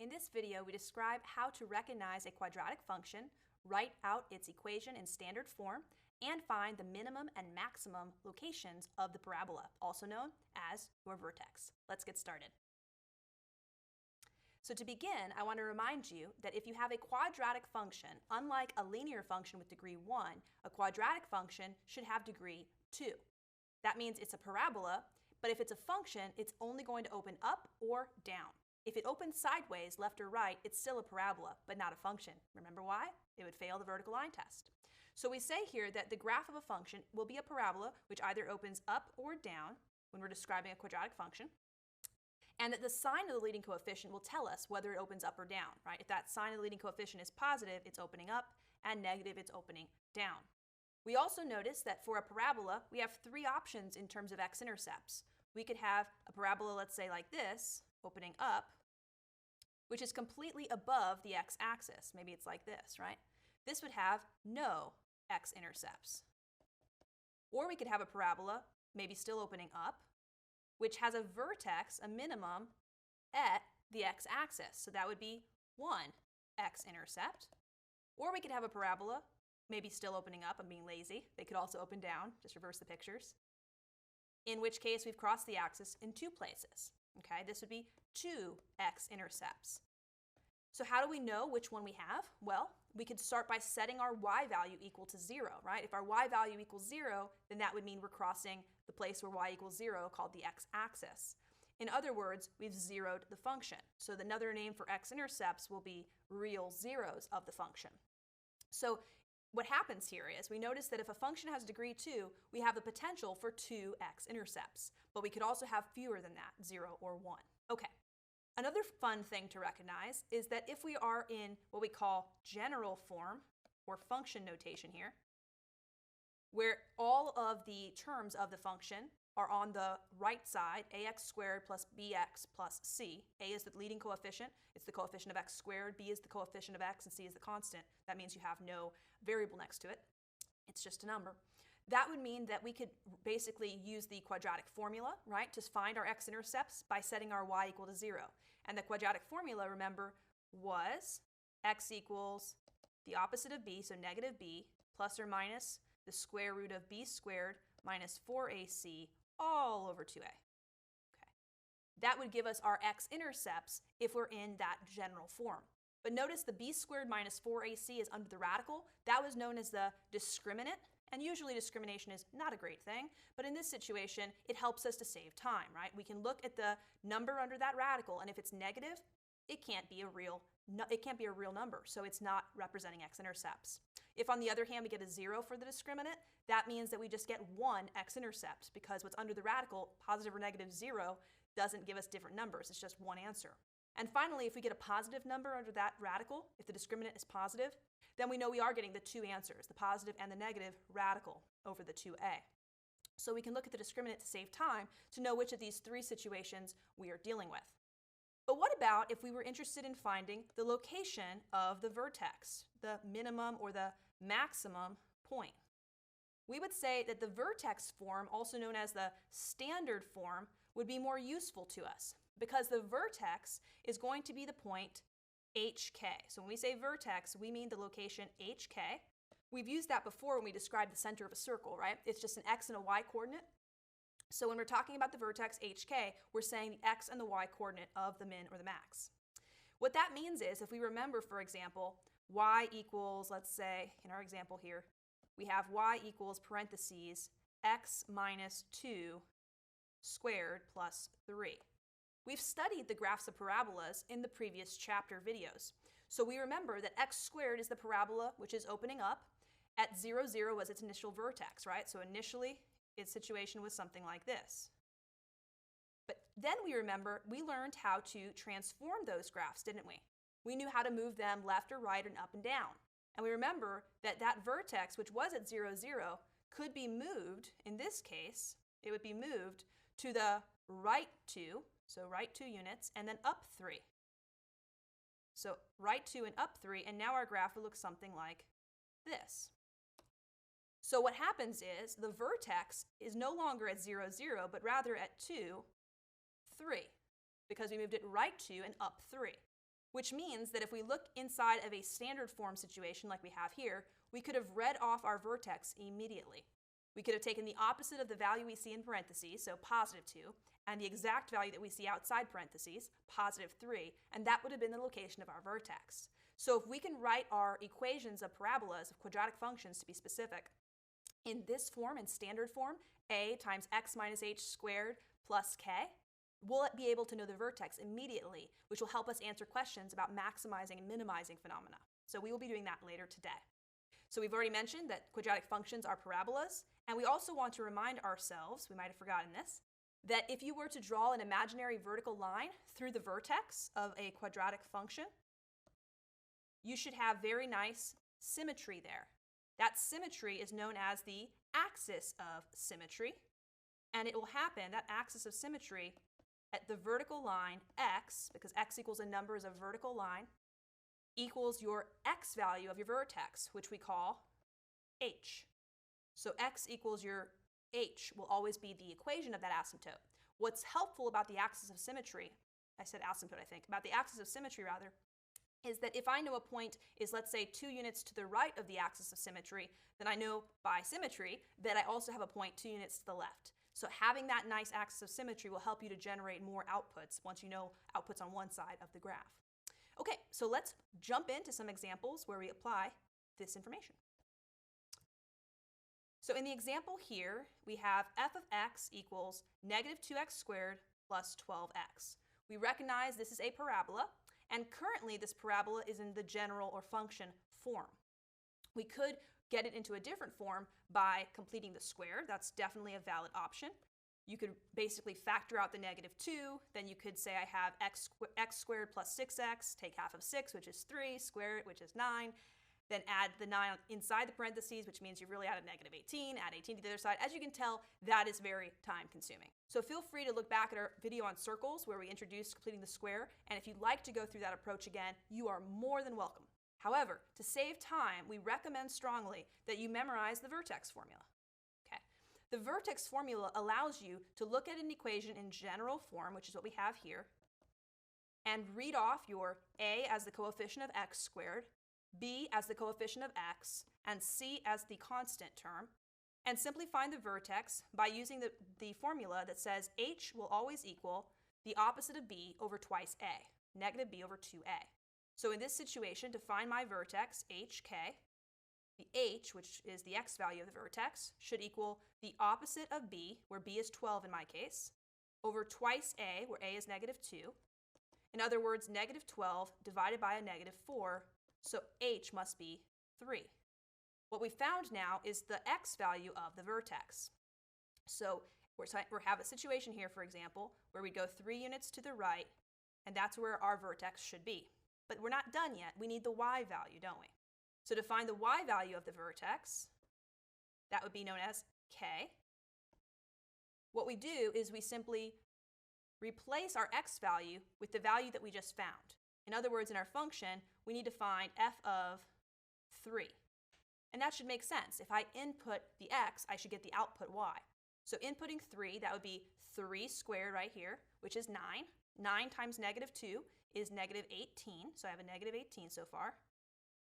In this video, we describe how to recognize a quadratic function, write out its equation in standard form, and find the minimum and maximum locations of the parabola, also known as your vertex. Let's get started. So to begin, I want to remind you that if you have a quadratic function, unlike a linear function with degree 1, a quadratic function should have degree 2. That means it's a parabola, but if it's a function, it's only going to open up or down. If it opens sideways, left or right, it's still a parabola, but not a function. Remember why? It would fail the vertical line test. So we say here that the graph of a function will be a parabola, which either opens up or down when we're describing a quadratic function, and that the sign of the leading coefficient will tell us whether it opens up or down, right? If that sign of the leading coefficient is positive, it's opening up, and negative, it's opening down. We also notice that for a parabola, we have three options in terms of x-intercepts. We could have a parabola, let's say like this, opening up, which is completely above the x-axis. Maybe it's like this, right? This would have no x-intercepts. Or we could have a parabola, maybe still opening up, which has a vertex, a minimum, at the x-axis. So that would be one x-intercept. Or we could have a parabola, maybe still opening up. I'm being lazy. They could also open down. Just reverse the pictures. In which case, we've crossed the axis in two places. Okay, this would be two x-intercepts. So how do we know which one we have? Well, we could start by setting our y value equal to 0, right? If our y value equals 0, then that would mean we're crossing the place where y equals 0, called the x-axis. In other words, we've zeroed the function. So another name for x-intercepts will be real zeros of the function. So what happens here is we notice that if a function has degree 2, we have the potential for two x-intercepts. But we could also have fewer than that, 0 or 1. Okay. Another fun thing to recognize is that if we are in what we call general form, or function notation here, where all of the terms of the function are on the right side, ax squared plus bx plus c. A is the leading coefficient. It's the coefficient of x squared. B is the coefficient of x, and c is the constant. That means you have no variable next to it. It's just a number. That would mean that we could basically use the quadratic formula, right, to find our x-intercepts by setting our y equal to 0. And the quadratic formula, remember, was x equals the opposite of b, so negative b, plus or minus the square root of b squared minus 4ac all over 2a. Okay. That would give us our x-intercepts if we're in that general form. But notice the b squared minus 4ac is under the radical. That was known as the discriminant. And usually discrimination is not a great thing, but in this situation, it helps us to save time, right? We can look at the number under that radical, and if it's negative, it can't be a real number, so it's not representing x-intercepts. If, on the other hand, we get a 0 for the discriminant, that means that we just get one x-intercept, because what's under the radical, positive or negative 0, doesn't give us different numbers. It's just one answer. And finally, if we get a positive number under that radical, if the discriminant is positive, then we know we are getting the two answers, the positive and the negative radical over the 2a. So we can look at the discriminant to save time to know which of these three situations we are dealing with. But what about if we were interested in finding the location of the vertex, the minimum or the maximum point? We would say that the vertex form, also known as the standard form, would be more useful to us because the vertex is going to be the point hk. So when we say vertex, we mean the location hk. We've used that before when we described the center of a circle, right? It's just an x and a y coordinate. So when we're talking about the vertex hk, we're saying the x and the y coordinate of the min or the max. What that means is, if we remember, for example, y equals, let's say, in our example here, we have y equals parentheses x minus 2 squared plus 3. We've studied the graphs of parabolas in the previous chapter videos. So we remember that x squared is the parabola which is opening up. At 0, 0 was its initial vertex, right? So initially, its situation was something like this. But then we remember we learned how to transform those graphs, didn't we? We knew how to move them left or right and up and down. And we remember that that vertex, which was at 0, 0, could be moved, in this case, it would be moved to the right 2, so right 2 units, and then up 3. So right 2 and up 3, and now our graph would look something like this. So what happens is the vertex is no longer at 0, 0, but rather at 2, 3, because we moved it right 2 and up 3. which means that if we look inside of a standard form situation like we have here, we could have read off our vertex immediately. We could have taken the opposite of the value we see in parentheses, so positive 2, and the exact value that we see outside parentheses, positive 3, and that would have been the location of our vertex. So if we can write our equations of parabolas, of quadratic functions to be specific, in this form, in standard form, a times x minus h squared plus k, we'll be able to know the vertex immediately, which will help us answer questions about maximizing and minimizing phenomena. So we will be doing that later today. So we've already mentioned that quadratic functions are parabolas, and we also want to remind ourselves, we might have forgotten this, that if you were to draw an imaginary vertical line through the vertex of a quadratic function, you should have very nice symmetry there. That symmetry is known as the axis of symmetry, and it will happen, that axis of symmetry, at the vertical line x, because x equals a number is a vertical line, equals your x value of your vertex, which we call h. So x equals your h will always be the equation of that asymptote. What's helpful about the axis of symmetry, I said asymptote I think, about the axis of symmetry rather, is that if I know a point is, let's say, 2 units to the right of the axis of symmetry, then I know by symmetry that I also have a point 2 units to the left. So having that nice axis of symmetry will help you to generate more outputs once you know outputs on one side of the graph. Okay, so let's jump into some examples where we apply this information. So in the example here, we have f of x equals negative 2x squared plus 12x. We recognize this is a parabola, and currently this parabola is in the general or function form. We could get it into a different form by completing the square. That's definitely a valid option. You could basically factor out the negative 2. Then you could say I have x squared plus 6x, take half of 6, which is 3, square it, which is 9. Then add the 9 inside the parentheses, which means you've really added negative 18, add 18 to the other side. As you can tell, that is very time consuming. So feel free to look back at our video on circles where we introduced completing the square, and if you'd like to go through that approach again, you are more than welcome. However, to save time, we recommend strongly that you memorize the vertex formula. Okay. The vertex formula allows you to look at an equation in general form, which is what we have here, and read off your a as the coefficient of x squared, b as the coefficient of x, and c as the constant term, and simply find the vertex by using the formula that says h will always equal the opposite of b over twice a, negative b over 2a. So in this situation, to find my vertex, hk, the h, which is the x value of the vertex, should equal the opposite of b, where b is 12 in my case, over twice a, where a is negative 2. In other words, negative 12 divided by a negative 4, so h must be 3. What we found now is the x value of the vertex. So we have a situation here, for example, where we go 3 units to the right, and that's where our vertex should be. But we're not done yet. We need the y value, don't we? So to find the y value of the vertex, that would be known as k. What we do is we simply replace our x value with the value that we just found. In other words, in our function, we need to find f of 3. And that should make sense. If I input the x, I should get the output y. So inputting 3, that would be 3 squared right here, which is 9. 9 times negative 2 is negative 18, so I have a negative 18 so far,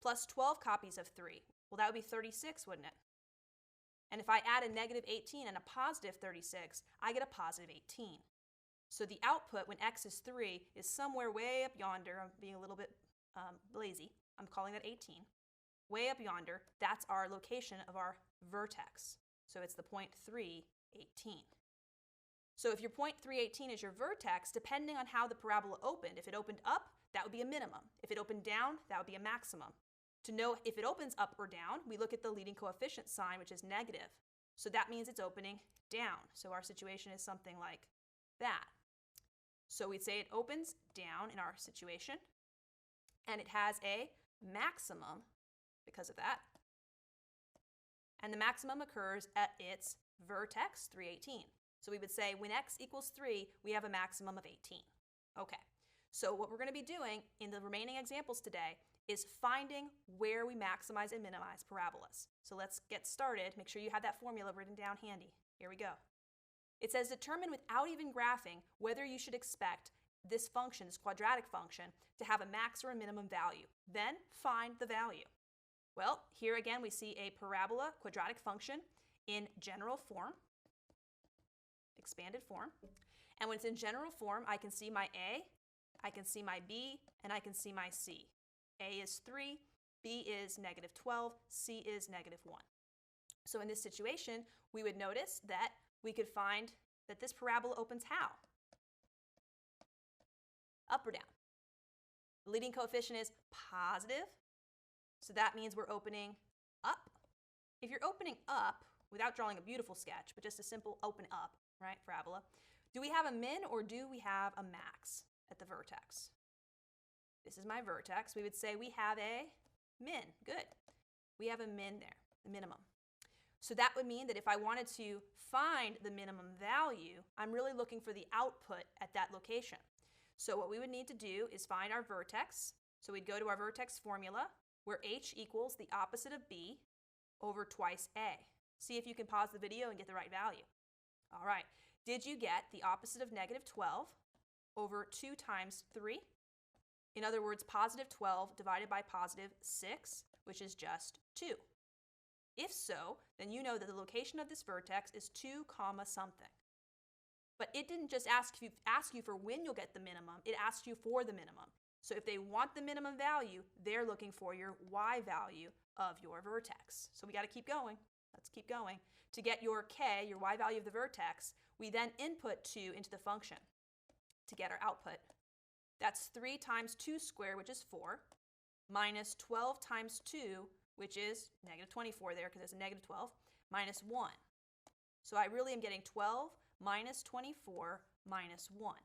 plus 12 copies of 3. Well, that would be 36, wouldn't it? And if I add a negative 18 and a positive 36, I get a positive 18. So the output when x is 3 is somewhere way up yonder. I'm being a little bit lazy. I'm calling that 18. Way up yonder, that's our location of our vertex. So it's the point 3, 18. So if your point 318 is your vertex, depending on how the parabola opened, if it opened up, that would be a minimum. If it opened down, that would be a maximum. To know if it opens up or down, we look at the leading coefficient sign, which is negative. So that means it's opening down. So our situation is something like that. So we'd say it opens down in our situation, and it has a maximum because of that. And the maximum occurs at its vertex, 318. So we would say when x equals 3, we have a maximum of 18. Okay, so what we're going to be doing in the remaining examples today is finding where we maximize and minimize parabolas. So let's get started. Make sure you have that formula written down handy. Here we go. It says determine without even graphing whether you should expect this function, this quadratic function, to have a max or a minimum value. Then find the value. Well, here again we see a parabola quadratic function in general form, expanded form. And when it's in general form, I can see my A, I can see my B, and I can see my C. A is 3, B is negative 12, C is negative 1. So in this situation, we would notice that we could find that this parabola opens how? Up or down? The leading coefficient is positive, so that means we're opening up. If you're opening up, without drawing a beautiful sketch, but just a simple open up, right, parabola, do we have a min or do we have a max at the vertex? This is my vertex. We would say we have a min. Good. We have a min there, the minimum. So that would mean that if I wanted to find the minimum value, I'm really looking for the output at that location. So what we would need to do is find our vertex. So we'd go to our vertex formula, where h equals the opposite of b over twice a. See if you can pause the video and get the right value. All right. Did you get the opposite of negative 12 over 2 times 3? In other words, positive 12 divided by positive 6, which is just 2. If so, then you know that the location of this vertex is 2 comma something. But it didn't just ask you for when you'll get the minimum, it asked you for the minimum. So if they want the minimum value, they're looking for your y value of your vertex. So we got to keep going. Let's keep going. To get your k, your y value of the vertex, we then input 2 into the function to get our output. That's 3 times 2 squared, which is 4, minus 12 times 2, which is negative 24 there because it's a negative 12, minus 1. So I really am getting 12 minus 24 minus 1.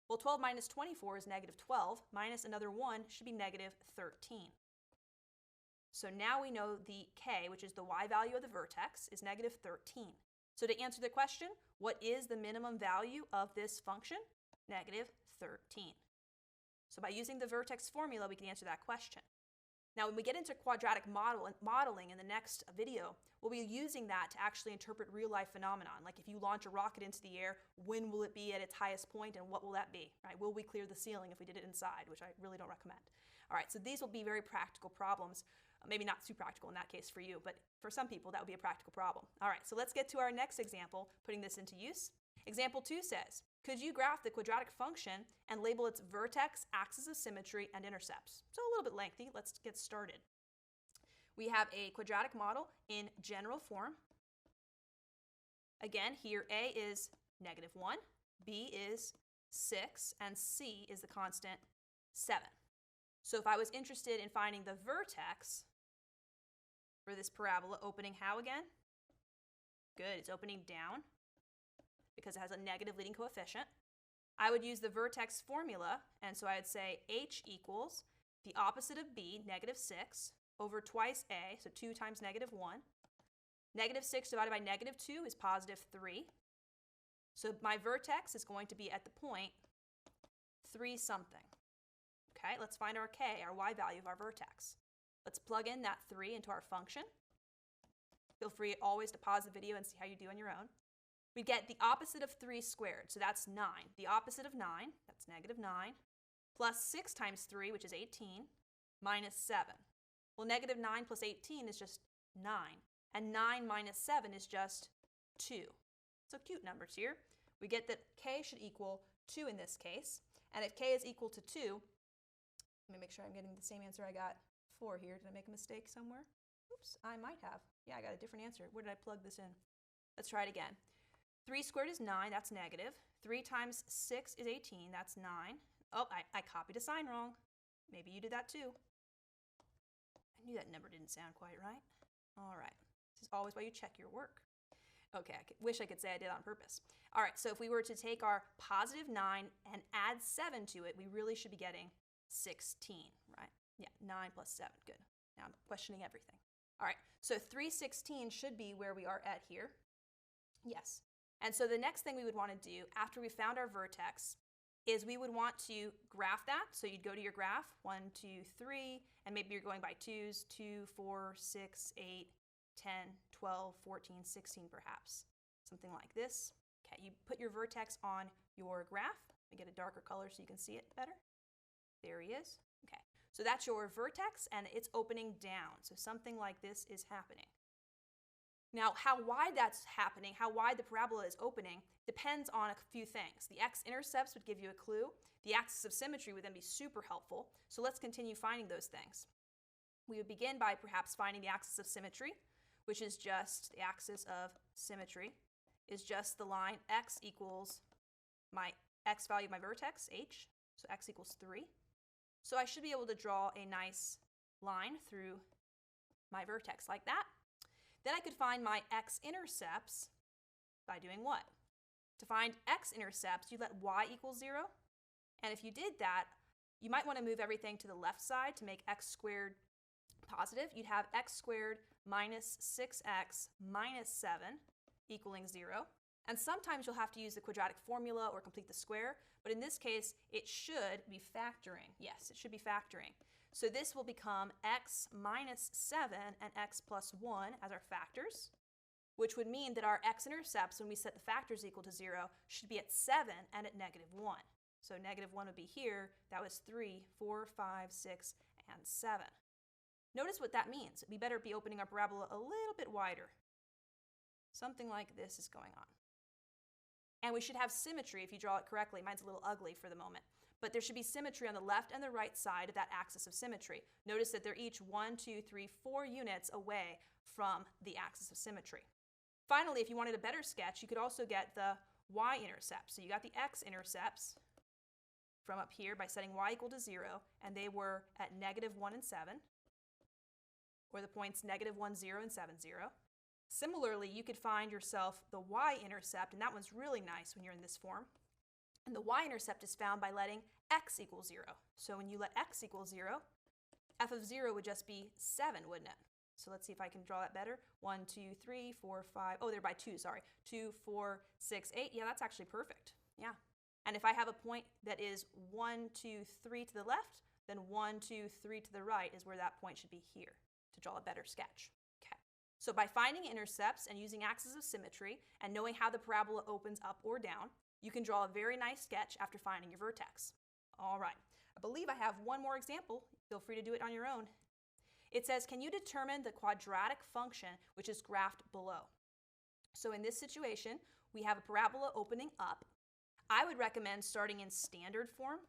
Well, 12 minus 24 is negative 12, minus another 1 should be negative 13. So now we know the k, which is the y value of the vertex, is negative 13. So to answer the question, what is the minimum value of this function? Negative 13. So by using the vertex formula, we can answer that question. Now, when we get into quadratic modeling in the next video, we'll be using that to actually interpret real-life phenomenon. Like if you launch a rocket into the air, when will it be at its highest point and what will that be? Right? Will we clear the ceiling if we did it inside, which I really don't recommend. All right, so these will be very practical problems. Maybe not too practical in that case for you, but for some people that would be a practical problem. All right, so let's get to our next example, putting this into use. Example 2 says, could you graph the quadratic function and label its vertex, axis of symmetry, and intercepts? So a little bit lengthy. Let's get started. We have a quadratic model in general form. Again, here A is negative 1, B is 6, and C is the constant 7. So if I was interested in finding the vertex for this parabola, opening how again? Good, it's opening down because it has a negative leading coefficient. I would use the vertex formula, and so I would say h equals the opposite of b, negative 6, over twice a, so 2 times negative 1. Negative 6 divided by negative 2 is positive 3. So my vertex is going to be at the point 3 something. Okay, let's find our k, our y value of our vertex. Let's plug in that 3 into our function. Feel free always to pause the video and see how you do on your own. We get the opposite of 3 squared, so that's 9. The opposite of 9, that's negative 9, plus 6 times 3, which is 18, minus 7. Well, negative 9 plus 18 is just 9, and 9 minus 7 is just 2. So cute numbers here. We get that k should equal 2 in this case, and if k is equal to 2, let me make sure I'm getting the same answer I got before here. Did I make a mistake somewhere? Oops, I might have. Yeah, I got a different answer. Where did I plug this in? Let's try it again. 3 squared is 9, that's negative. 3 times 6 is 18, that's 9. Oh, I copied a sign wrong. Maybe you did that too. I knew that number didn't sound quite right. All right, this is always why you check your work. Okay, I wish I could say I did it on purpose. All right, so if we were to take our positive 9 and add 7 to it, we really should be getting 16, right? Yeah, 9 plus 7, good. Now I'm questioning everything. All right, so 316 should be where we are at here. Yes. And so the next thing we would want to do after we found our vertex is we would want to graph that. So you'd go to your graph, 1, 2, 3, and maybe you're going by 2s, 2, 4, 6, 8, 10, 12, 14, 16 perhaps. Something like this. Okay, you put your vertex on your graph, Let me get a darker color so you can see it better. There he is. Okay, so that's your vertex, and it's opening down. So something like this is happening. Now, how wide that's happening, how wide the parabola is opening, depends on a few things. The x-intercepts would give you a clue. The axis of symmetry would then be super helpful. So let's continue finding those things. We would begin by perhaps finding the axis of symmetry, which is just the axis of symmetry, is just the line x equals my x value of my vertex, h, so x equals 3. So I should be able to draw a nice line through my vertex like that. Then I could find my x-intercepts by doing what? To find x-intercepts, you let y equal 0. And if you did that, you might want to move everything to the left side to make x squared positive. You'd have x squared minus 6x minus 7 equaling 0. And sometimes you'll have to use the quadratic formula or complete the square. But in this case, it should be factoring. Yes, it should be factoring. So this will become x minus 7 and x plus 1 as our factors, which would mean that our x-intercepts, when we set the factors equal to 0, should be at 7 and at negative 1. So negative 1 would be here. That was 3, 4, 5, 6, and 7. Notice what that means. We better be opening our parabola a little bit wider. Something like this is going on. And we should have symmetry if you draw it correctly. Mine's a little ugly for the moment. But there should be symmetry on the left and the right side of that axis of symmetry. Notice that they're each 1, 2, 3, 4 units away from the axis of symmetry. Finally, if you wanted a better sketch, you could also get the y-intercepts. So you got the x-intercepts from up here by setting y equal to 0, and they were at negative 1 and 7, or the points negative 1, 0, and 7, 0. Similarly, you could find yourself the y-intercept, and that one's really nice when you're in this form. And the y-intercept is found by letting x equal 0. So when you let x equal 0, f of 0 would just be 7, wouldn't it? So let's see if I can draw that better. 1, 2, 3, 4, 5. Oh, they're by 2, sorry. 2, 4, 6, 8. Yeah, that's actually perfect. Yeah. And if I have a point that is 1, 2, 3 to the left, then 1, 2, 3 to the right is where that point should be here to draw a better sketch. Okay. So by finding intercepts and using axes of symmetry and knowing how the parabola opens up or down, you can draw a very nice sketch after finding your vertex. All right, I believe I have one more example. Feel free to do it on your own. It says, can you determine the quadratic function which is graphed below? So in this situation, we have a parabola opening up. I would recommend starting in standard form.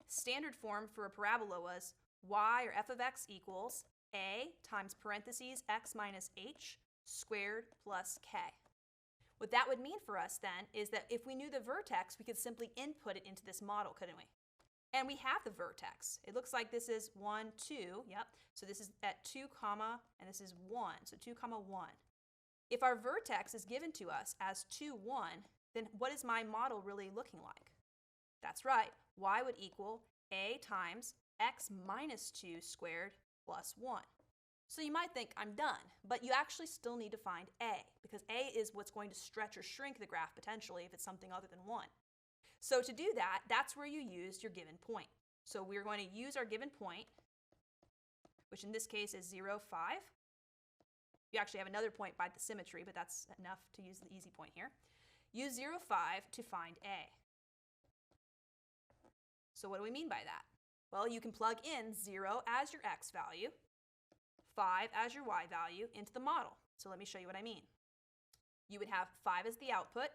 Standard form for a parabola was y or f of x equals a times parentheses x minus h squared plus k. What that would mean for us then is that if we knew the vertex, we could simply input it into this model, couldn't we? And we have the vertex. It looks like this is 1, 2, yep. So this is at 2, comma, and this is 1, so 2, comma, 1. If our vertex is given to us as 2, 1, then what is my model really looking like? That's right, y would equal a times x minus 2 squared plus 1. So you might think, I'm done, but you actually still need to find a, because a is what's going to stretch or shrink the graph potentially if it's something other than 1. So to do that, that's where you use your given point. So we're going to use our given point, which in this case is 0, 5. You actually have another point by the symmetry, but that's enough to use the easy point here. Use 0, 5 to find a. So what do we mean by that? Well, you can plug in 0 as your x value, 5 as your y value into the model. So let me show you what I mean. You would have 5 as the output.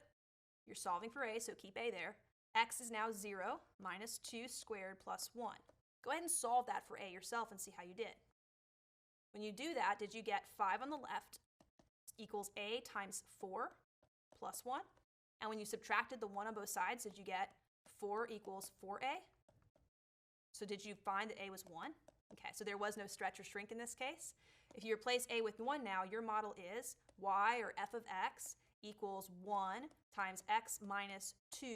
You're solving for a, so keep a there. X is now 0 minus 2 squared plus 1. Go ahead and solve that for a yourself and see how you did. When you do that, did you get 5 on the left equals a times 4 plus 1? And when you subtracted the 1 on both sides, did you get 4 equals 4a? So did you find that a was 1? Okay, so there was no stretch or shrink in this case. If you replace a with 1 now, your model is y or f of x equals 1 times x minus 2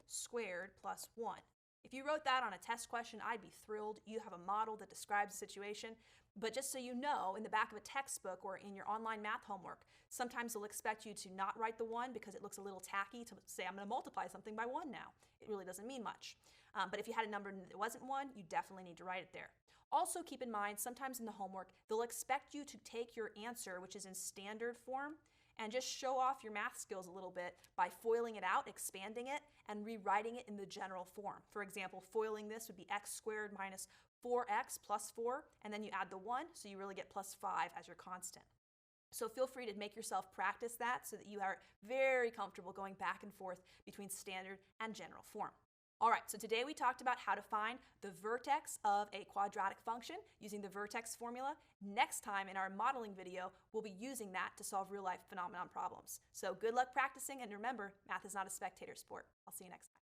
squared plus 1. If you wrote that on a test question, I'd be thrilled. You have a model that describes the situation. But just so you know, in the back of a textbook or in your online math homework, sometimes they'll expect you to not write the 1 because it looks a little tacky to say, I'm going to multiply something by 1 now. It really doesn't mean much. But if you had a number that wasn't 1, you definitely need to write it there. Also keep in mind, sometimes in the homework, they'll expect you to take your answer, which is in standard form, and just show off your math skills a little bit by foiling it out, expanding it, and rewriting it in the general form. For example, foiling this would be x squared minus 4x plus 4, and then you add the 1, so you really get plus 5 as your constant. So feel free to make yourself practice that so that you are very comfortable going back and forth between standard and general form. All right, so today we talked about how to find the vertex of a quadratic function using the vertex formula. Next time in our modeling video, we'll be using that to solve real-life phenomenon problems. So good luck practicing, and remember, math is not a spectator sport. I'll see you next time.